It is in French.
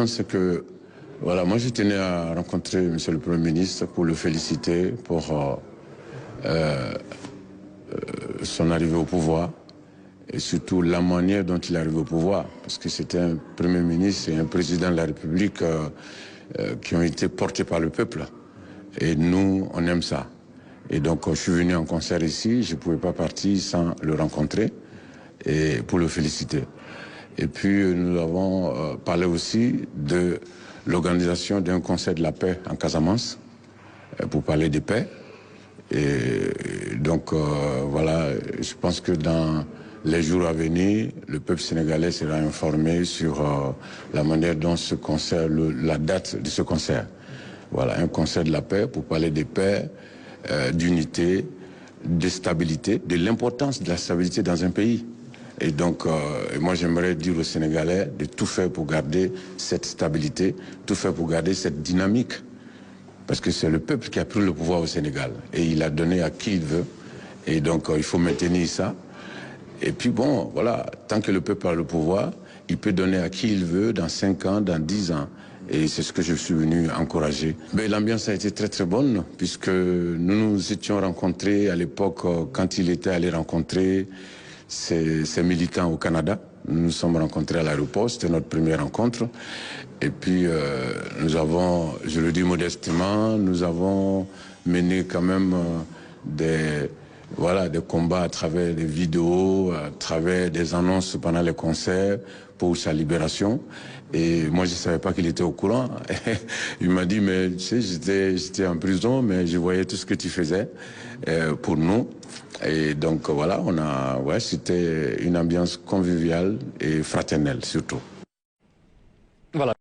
C'est que, voilà, moi je tenais à rencontrer M. le Premier ministre pour le féliciter pour son arrivée au pouvoir et surtout la manière dont il est arrivé au pouvoir, parce que c'était un Premier ministre et un président de la République qui ont été portés par le peuple. Et nous, on aime ça. Et donc, je suis venu en concert ici, je ne pouvais pas partir sans le rencontrer et pour le féliciter. Et puis, nous avons parlé aussi de l'organisation d'un concert de la paix en Casamance, pour parler de paix. Et donc, voilà, je pense que dans les jours à venir, le peuple sénégalais sera informé sur la manière dont ce concert, la date de ce concert. Voilà, un concert de la paix pour parler de paix, d'unité, de stabilité, de l'importance de la stabilité dans un pays. Et donc, moi, j'aimerais dire aux Sénégalais de tout faire pour garder cette stabilité, tout faire pour garder cette dynamique. Parce que c'est le peuple qui a pris le pouvoir au Sénégal. Et il a donné à qui il veut. Et donc, il faut maintenir ça. Et puis bon, voilà, tant que le peuple a le pouvoir, il peut donner à qui il veut dans 5 ans, dans 10 ans. Et c'est ce que je suis venu encourager. Mais l'ambiance a été très très bonne, puisque nous nous étions rencontrés à l'époque quand il était allé rencontrer ses militants au Canada. Nous nous sommes rencontrés à l'aéroport, c'était notre première rencontre. Et puis nous avons, je le dis modestement, nous avons mené quand même des combats à travers des vidéos, à travers des annonces pendant les concerts pour sa libération. Et moi, je ne savais pas qu'il était au courant. Il m'a dit, mais tu sais, j'étais en prison, mais je voyais tout ce que tu faisais pour nous. Et donc voilà, c'était une ambiance conviviale et fraternelle surtout. Voilà.